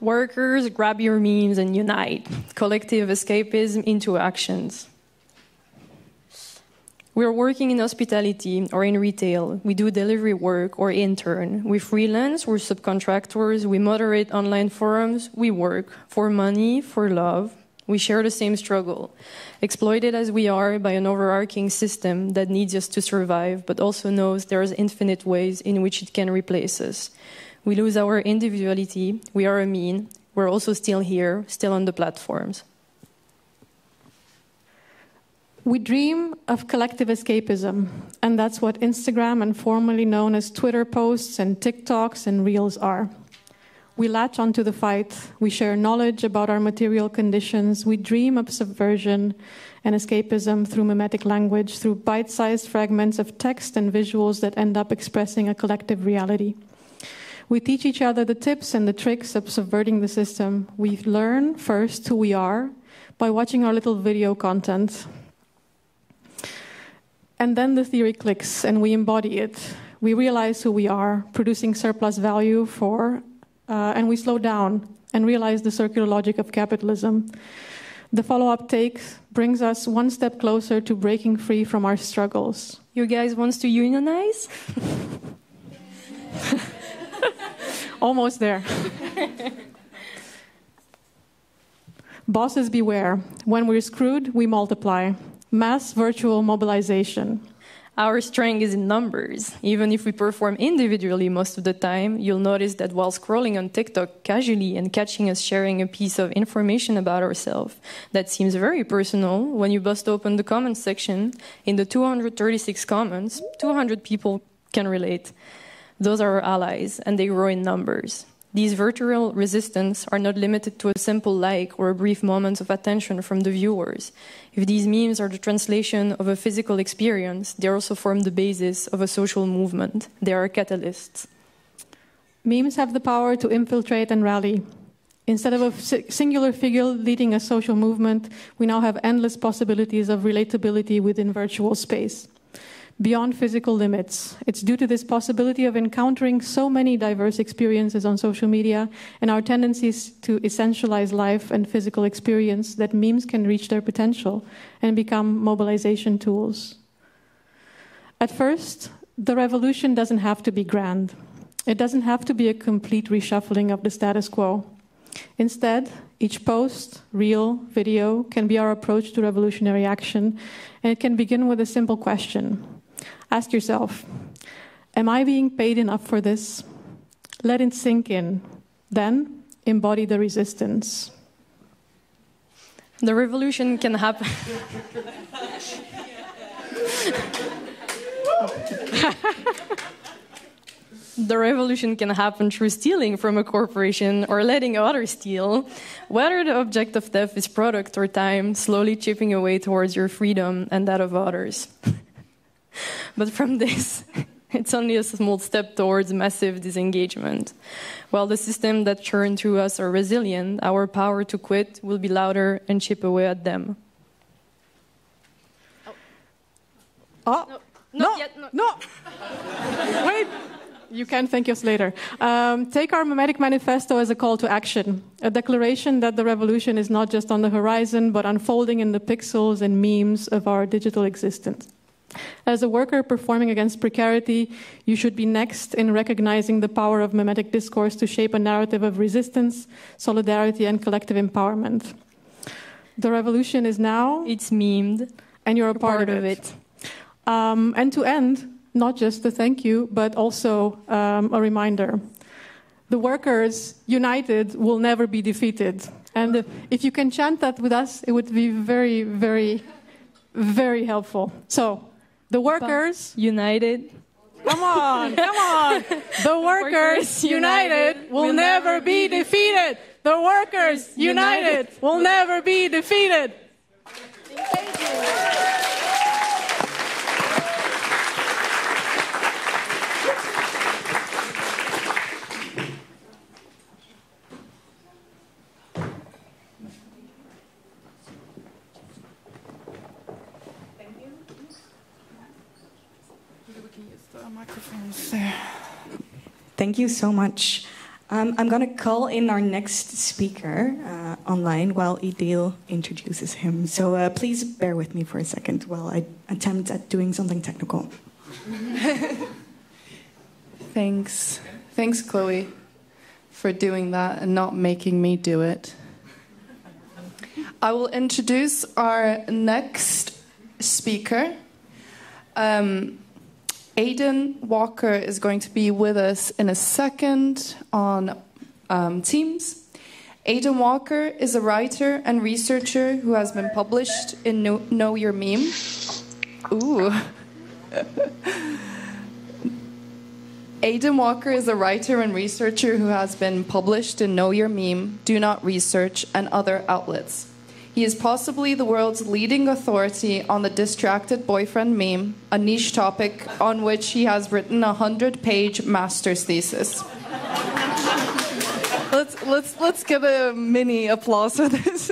Workers, grab your memes and unite. Collective escapism into actions. We're working in hospitality or in retail. We do delivery work or intern. We freelance, we're subcontractors, we moderate online forums, we work for money, for love. We share the same struggle, exploited as we are by an overarching system that needs us to survive, but also knows there's infinite ways in which it can replace us. We lose our individuality, we are a mean, we're also still here, still on the platforms. We dream of collective escapism, and that's what Instagram and formerly known as Twitter posts and TikToks and Reels are. We latch onto the fight, we share knowledge about our material conditions, we dream of subversion and escapism through mimetic language, through bite-sized fragments of text and visuals that end up expressing a collective reality. We teach each other the tips and the tricks of subverting the system. We learn first who we are by watching our little video content. And then the theory clicks and we embody it. We realize who we are, producing surplus value and we slow down and realize the circular logic of capitalism. The follow-up take brings us one step closer to breaking free from our struggles. You guys want to unionize? Almost there. Bosses beware. When we're screwed, we multiply. Mass virtual mobilization. Our strength is in numbers. Even if we perform individually most of the time, you'll notice that while scrolling on TikTok casually and catching us sharing a piece of information about ourselves that seems very personal, when you bust open the comments section, in the 236 comments, 200 people can relate. Those are our allies, and they grow in numbers. These virtual resistance are not limited to a simple like or a brief moment of attention from the viewers. If these memes are the translation of a physical experience, they also form the basis of a social movement. They are catalysts. Memes have the power to infiltrate and rally. Instead of a singular figure leading a social movement, we now have endless possibilities of relatability within virtual space, beyond physical limits. It's due to this possibility of encountering so many diverse experiences on social media and our tendencies to essentialize life and physical experience that memes can reach their potential and become mobilization tools. At first, the revolution doesn't have to be grand. It doesn't have to be a complete reshuffling of the status quo. Instead, each post, reel, video can be our approach to revolutionary action, and it can begin with a simple question. Ask yourself, am I being paid enough for this? Let it sink in. Then, embody the resistance. The revolution can happen. The revolution can happen through stealing from a corporation or letting others steal. Whether the object of theft is product or time, slowly chipping away towards your freedom and that of others. But from this, it's only a small step towards massive disengagement. While the systems that churn through us are resilient, our power to quit will be louder and chip away at them. Oh, no, not yet, no. Wait. You can thank us later. Take our mimetic manifesto as a call to action, a declaration that the revolution is not just on the horizon, but unfolding in the pixels and memes of our digital existence. As a worker performing against precarity, you should be next in recognizing the power of mimetic discourse to shape a narrative of resistance, solidarity, and collective empowerment. The revolution is now. It's memed. And you're a part of it. And to end, not just a thank you, but also a reminder. The workers united will never be defeated. And if you can chant that with us, it would be very, very, very helpful. So, the workers united. Come on, come on. The workers united will never be defeated. The workers united will never be defeated. Thank you. Microphones there. Thank you so much. I'm going to call in our next speaker online while Idil introduces him. So please bear with me for a second while I attempt at doing something technical. Thanks, Chloe, for doing that and not making me do it. I will introduce our next speaker. Aidan Walker is going to be with us in a second on Teams. Aidan Walker is a writer and researcher who has been published in Know Your Meme. Ooh. Aidan Walker is a writer and researcher who has been published in Know Your Meme, Do Not Research, and other outlets. He is possibly the world's leading authority on the distracted boyfriend meme, a niche topic on which he has written a 100-page master's thesis. Let's give a mini applause for this.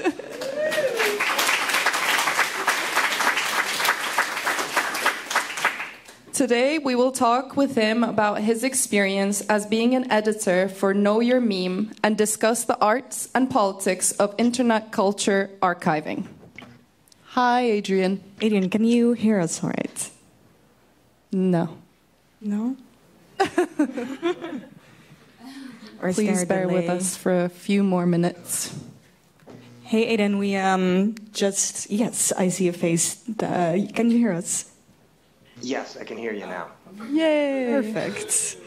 Today, we will talk with him about his experience as being an editor for Know Your Meme and discuss the arts and politics of internet culture archiving. Hi, Adrian. Adrian, can you hear us all right? No. No? Or please bear with us for a few more minutes. Hey, Aidan, we yes, I see a face. Can you hear us? Yes, I can hear you now. Yay! Perfect.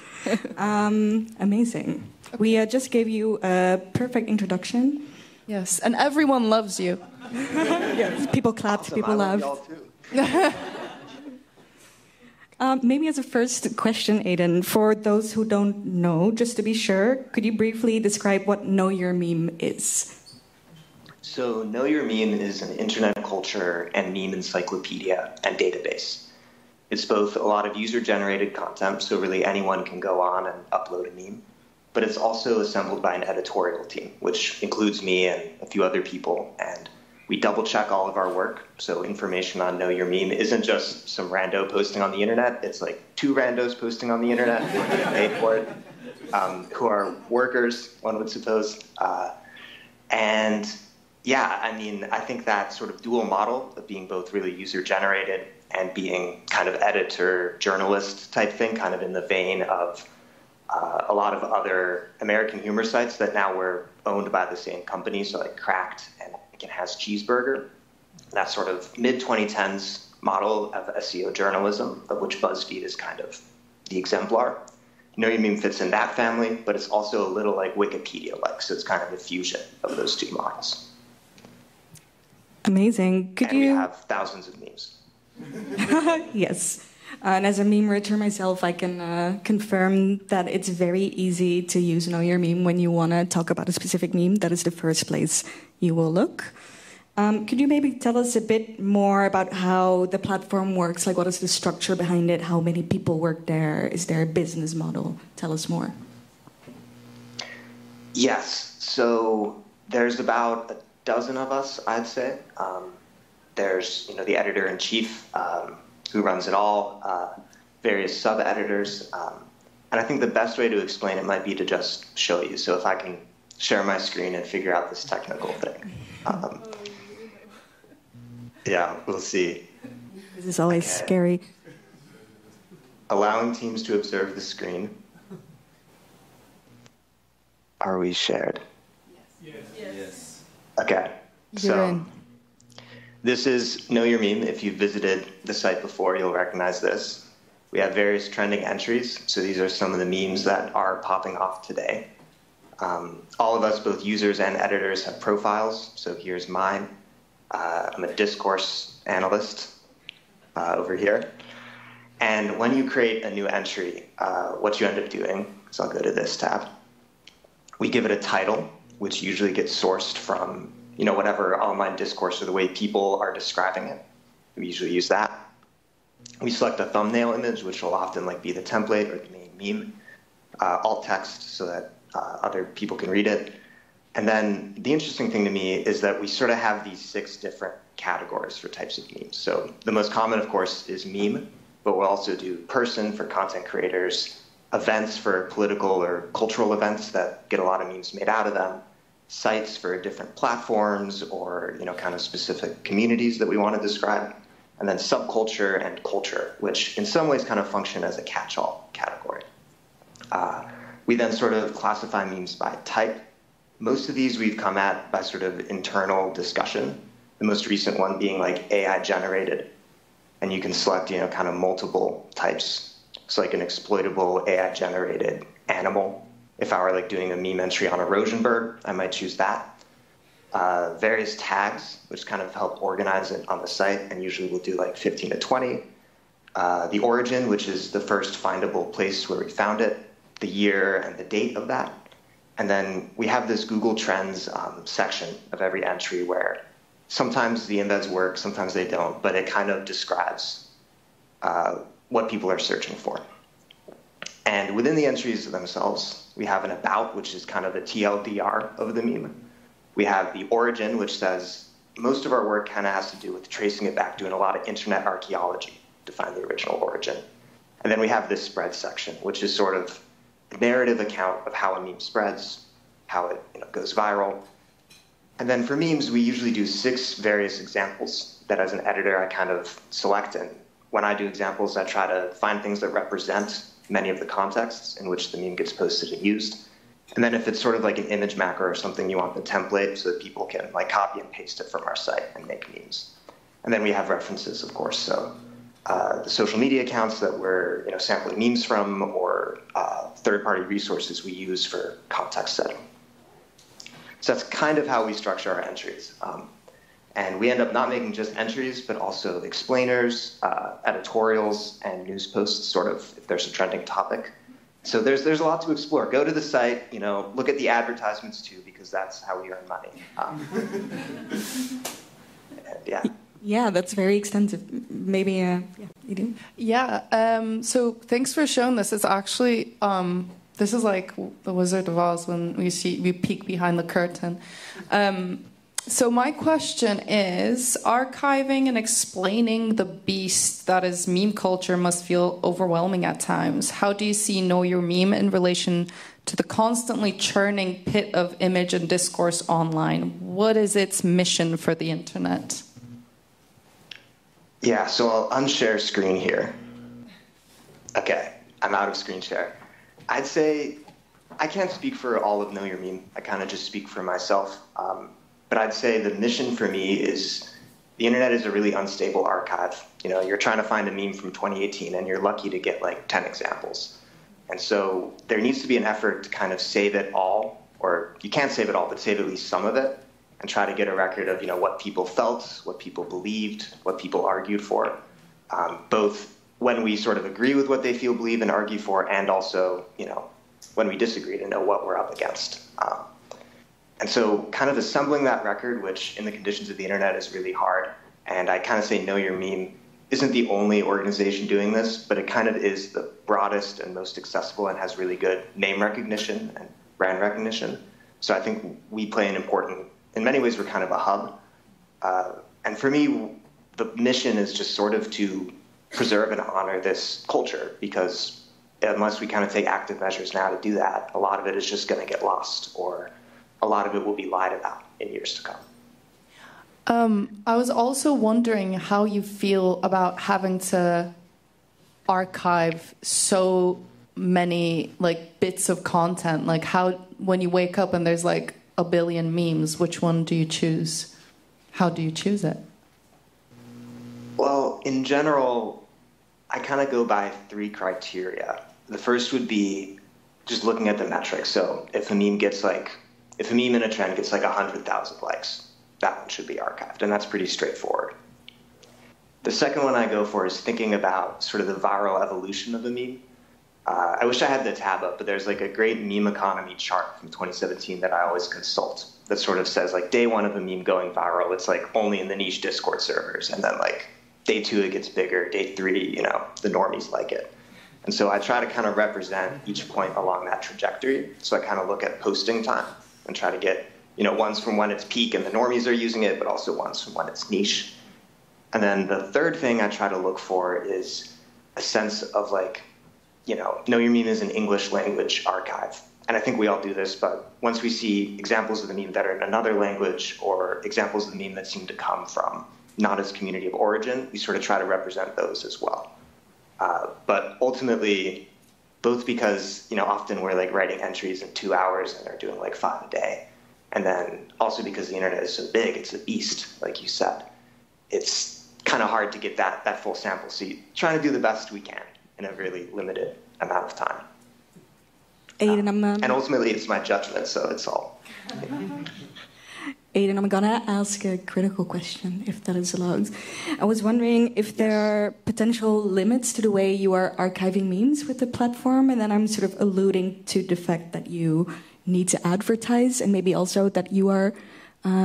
Amazing. We just gave you a perfect introduction. Yes, and everyone loves you. Yes, people clapped, awesome. people laughed. Maybe as a first question, Aidan, for those who don't know, just to be sure, could you briefly describe what Know Your Meme is? So Know Your Meme is an internet culture and meme encyclopedia and database. It's both a lot of user-generated content, so really anyone can go on and upload a meme, but it's also assembled by an editorial team, which includes me and a few other people. And we double check all of our work. So information on Know Your Meme isn't just some rando posting on the internet. It's like 2 randos posting on the internet who are getting paid for it, who are workers, one would suppose. And yeah, I mean, I think that sort of dual model of being both really user-generated and being kind of editor, journalist type thing, kind of in the vein of a lot of other American humor sites that now were owned by the same company, so like Cracked and I think it has Cheeseburger. That sort of mid-2010s model of SEO journalism, of which BuzzFeed is kind of the exemplar. Know Your Meme fits in that family, but it's also a little like Wikipedia-like, so it's kind of a fusion of those 2 models. Amazing. We have thousands of memes. Yes. And as a meme writer myself, I can confirm that it's very easy to use Know Your Meme when you want to talk about a specific meme. That is the first place you will look. Could you maybe tell us a bit more about how the platform works? Like, what is the structure behind it? How many people work there? Is there a business model? Tell us more. Yes. So there's about a dozen of us, I'd say. There's, the editor-in-chief who runs it all, various sub-editors. And I think the best way to explain it might be to just show you. So if I can share my screen and figure out this technical thing. Yeah, we'll see. This is always scary. Allowing teams to observe the screen. Are we shared? Yes. Okay. So this is Know Your Meme. If you've visited the site before, you'll recognize this. We have various trending entries. So these are some of the memes that are popping off today. All of us, both users and editors, have profiles. So here's mine. I'm a discourse analyst over here. And when you create a new entry, what you end up doing, so I'll go to this tab, we give it a title, which usually gets sourced from, whatever online discourse or the way people are describing it. We usually use that. We select a thumbnail image, which will often be the template or the main meme, alt text so that other people can read it. And then the interesting thing to me is that we sort of have these 6 different categories for types of memes. So the most common, of course, is meme, but we'll also do person for content creators, events for political or cultural events that get a lot of memes made out of them, sites for different platforms or, kind of specific communities that we want to describe, and then subculture and culture, which in some ways kind of function as a catch-all category. We then sort of classify memes by type. Most of these we've come at by sort of internal discussion, the most recent one being AI generated. And you can select, kind of multiple types. So an exploitable AI generated animal. If I were doing a meme entry on a Rosenberg, I might choose that. Various tags, which kind of help organize it on the site, and usually we'll do 15 to 20. The origin, which is the first findable place where we found it, the year and the date of that. And then we have this Google Trends section of every entry where sometimes the embeds work, sometimes they don't, but it kind of describes what people are searching for. And within the entries themselves, we have an about, which is kind of a TLDR of the meme. We have the origin, which says most of our work kind of has to do with tracing it back, doing a lot of internet archaeology to find the original origin. And then we have this spread section, which is sort of a narrative account of how a meme spreads, how it goes viral. And then for memes, we usually do 6 various examples that as an editor I kind of select. And when I do examples, I try to find things that represent many of the contexts in which the meme gets posted and used. And then if it's sort of an image macro or something, you want the template so that people can copy and paste it from our site and make memes. And then we have references, of course. So the social media accounts that we're sampling memes from, or third-party resources we use for context setting. So that's kind of how we structure our entries. And we end up not making just entries, but also explainers, editorials, and news posts, sort of, if there's a trending topic. So there's a lot to explore. Go to the site, look at the advertisements too, because that's how we earn money. Yeah. Yeah, that's very extensive. Maybe, Idil? Yeah, so thanks for showing this. It's actually This is like the Wizard of Oz when we peek behind the curtain. So my question is, archiving and explaining the beast that is meme culture must feel overwhelming at times. How do you see Know Your Meme in relation to the constantly churning pit of image and discourse online? What is its mission for the internet? Yeah, so I'll unshare screen here. Okay, I'm out of screen share. I'd say I can't speak for all of Know Your Meme. I kind of just speak for myself. But I'd say the mission for me is the internet is a really unstable archive. You know, you're trying to find a meme from 2018 and you're lucky to get like 10 examples. And so there needs to be an effort to kind of save it all, or you can't save it all, but save at least some of it and try to get a record of, you know, what people felt, what people believed, what people argued for, both when we sort of agree with what they feel, believe, and argue for, and also, you know, when we disagree to know what we're up against. And so kind of assembling that record, which in the conditions of the internet is really hard, and I kind of say Know Your Meme isn't the only organization doing this, but it kind of is the broadest and most accessible and has really good name recognition and brand recognition. So I think we play an important, in many ways we're kind of a hub. And for me, the mission is just sort of to preserve and honor this culture, because unless we kind of take active measures now to do that, a lot of it is just going to get lost, or a lot of it will be lied about in years to come. I was also wondering how you feel about having to archive so many like bits of content. Like how, when you wake up and there's like a billion memes, which one do you choose? How do you choose it? Well, in general, I kind of go by 3 criteria. The first would be just looking at the metrics. So if a meme in a trend gets like 100,000 likes, that one should be archived, and that's pretty straightforward. The second one I go for is thinking about sort of the viral evolution of a meme. I wish I had the tab up, but there's like a great meme economy chart from 2017 that I always consult that sort of says like day 1 of a meme going viral, it's like only in the niche Discord servers, and then like day 2 it gets bigger, day 3, you know, the normies like it. And so I try to kind of represent each point along that trajectory. So I kind of look at posting time and try to get, you know, ones from when it's peak and the normies are using it, but also ones from when it's niche. And then the third thing I try to look for is a sense of like, you know Your Meme is an English language archive. And I think we all do this, but once we see examples of the meme that are in another language, or examples of the meme that seem to come from not its community of origin, we sort of try to represent those as well. But ultimately, both because, you know, often we're like writing entries in 2 hours and they're doing like 5 a day. And then also because the internet is so big, it's a beast, like you said. It's kind of hard to get that full sample. So you're trying to do the best we can in a really limited amount of time. And ultimately it's my judgment, so it's all. Aiden, I'm gonna ask a critical question, if that is allowed. I was wondering if there are potential limits to the way you are archiving memes with the platform, and then I'm sort of alluding to the fact that you need to advertise, and maybe also that you are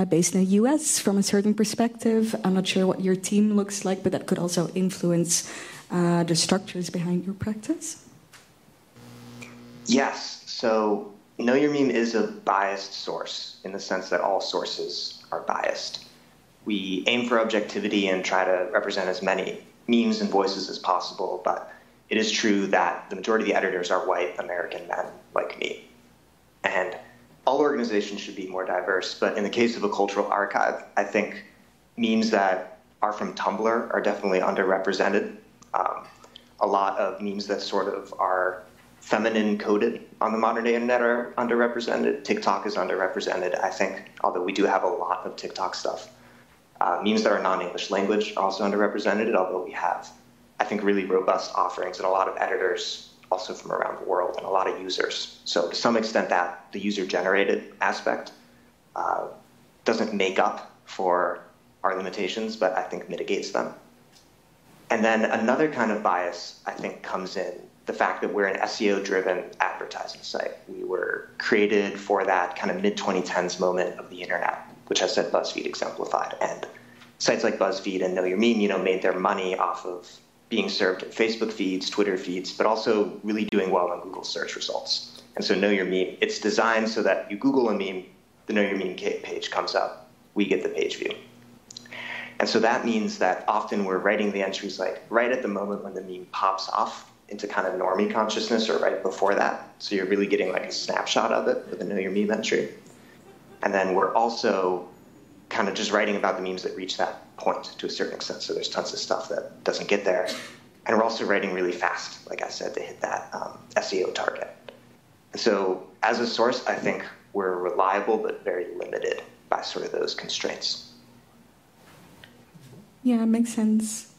based in the US from a certain perspective. I'm not sure what your team looks like, but that could also influence the structures behind your practice. Yes, so Know Your Meme is a biased source in the sense that all sources are biased. We aim for objectivity and try to represent as many memes and voices as possible, but it is true that the majority of the editors are white American men like me. And all organizations should be more diverse, but in the case of a cultural archive, I think memes that are from Tumblr are definitely underrepresented. A lot of memes that sort of are feminine coded on the modern day internet are underrepresented. TikTok is underrepresented, I think, although we do have a lot of TikTok stuff. Memes that are non-English language are also underrepresented, although we have, I think, really robust offerings and a lot of editors also from around the world and a lot of users. So to some extent that the user-generated aspect doesn't make up for our limitations, but I think mitigates them. And then another kind of bias, I think, comes in the fact that we're an SEO-driven advertising site. We were created for that kind of mid-2010s moment of the internet, which I said BuzzFeed exemplified. And sites like BuzzFeed and Know Your Meme, you know, made their money off of being served in Facebook feeds, Twitter feeds, but also really doing well in Google search results. And so Know Your Meme, it's designed so that you Google a meme, the Know Your Meme page comes up, we get the page view. And so that means that often we're writing the entries like right at the moment when the meme pops off into kind of normie consciousness or right before that. So you're really getting like a snapshot of it with a Know Your Meme entry. And then we're also kind of just writing about the memes that reach that point to a certain extent. So there's tons of stuff that doesn't get there. And we're also writing really fast, like I said, to hit that SEO target. And so as a source, I think we're reliable but very limited by sort of those constraints. Yeah, makes sense.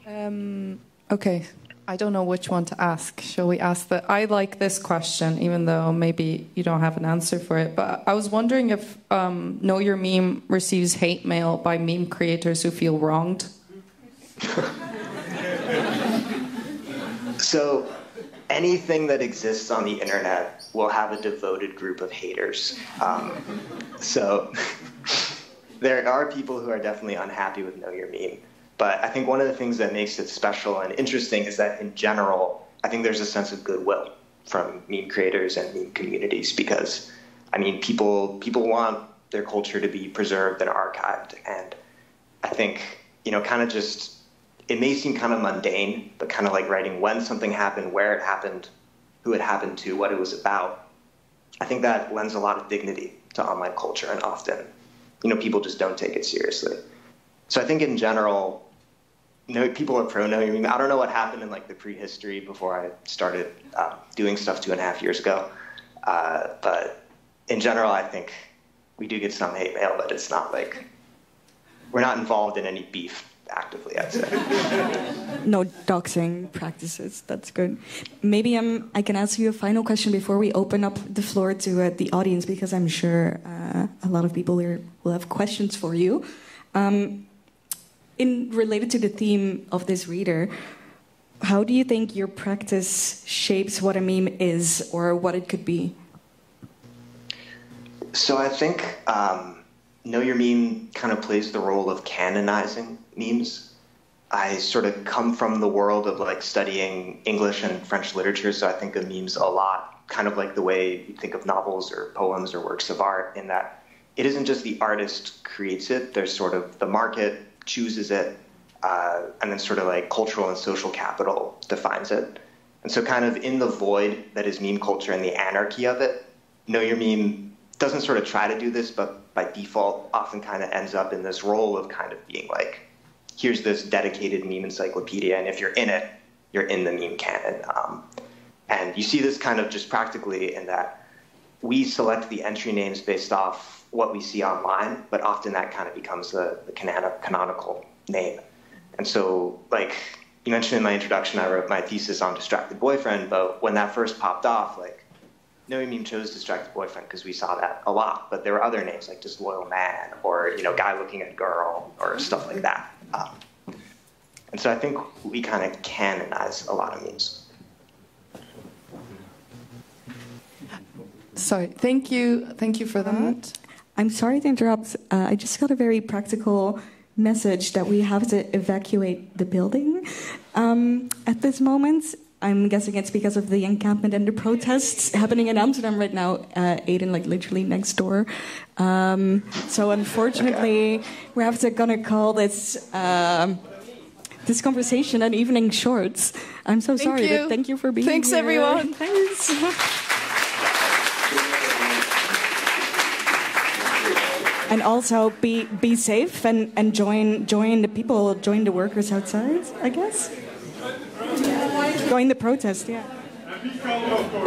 Okay, I don't know which one to ask. Shall we ask I like this question, even though maybe you don't have an answer for it. But I was wondering if Know Your Meme receives hate mail by meme creators who feel wronged. So anything that exists on the internet will have a devoted group of haters. So there are people who are definitely unhappy with Know Your Meme. But I think one of the things that makes it special and interesting is that in general, I think there's a sense of goodwill from meme creators and meme communities because, I mean, people want their culture to be preserved and archived. And I think, you know, kind of just, it may seem kind of mundane, but kind of like writing when something happened, where it happened, who it happened to, what it was about. I think that lends a lot of dignity to online culture, and often, you know, people just don't take it seriously. So I think in general, you know, people are pro Know Your Meme. I don't know what happened in like the prehistory before I started doing stuff 2.5 years ago. But in general, I think we do get some hate mail, but it's not like, we're not involved in any beef actively, I'd say. No doxing practices. That's good. Maybe I can ask you a final question before we open up the floor to the audience, because I'm sure a lot of people here will have questions for you. Related to the theme of this reader, how do you think your practice shapes what a meme is or what it could be? So I think Know Your Meme kind of plays the role of canonizing memes. I sort of come from the world of like studying English and French literature, so I think of memes a lot, kind of like the way you think of novels or poems or works of art, in that it isn't just the artist creates it, there's sort of the market chooses it, and then sort of like cultural and social capital defines it. And so kind of in the void that is meme culture and the anarchy of it, Know Your Meme doesn't sort of try to do this, but by default often kind of ends up in this role of kind of being like, here's this dedicated meme encyclopedia, and if you're in it, you're in the meme canon. And you see this kind of just practically in that we select the entry names based off what we see online, but often that kind of becomes the canonical name. And so, like you mentioned in my introduction, I wrote my thesis on Distracted Boyfriend, but when that first popped off, like, Know Your Meme chose Distracted Boyfriend because we saw that a lot, but there were other names like Disloyal Man or, you know, Guy Looking at Girl or stuff like that. And so I think we kind of canonize a lot of memes. Sorry, thank you for that. I'm sorry to interrupt. I just got a very practical message that we have to evacuate the building at this moment. I'm guessing it's because of the encampment and the protests happening in Amsterdam right now, Aiden, like literally next door. So unfortunately, we have to gonna call this this conversation an evening short. I'm so sorry. But thank you for being Thanks, here. everyone. Thanks. And also be safe and join the people, join the workers outside, I guess. Join the protest, yeah.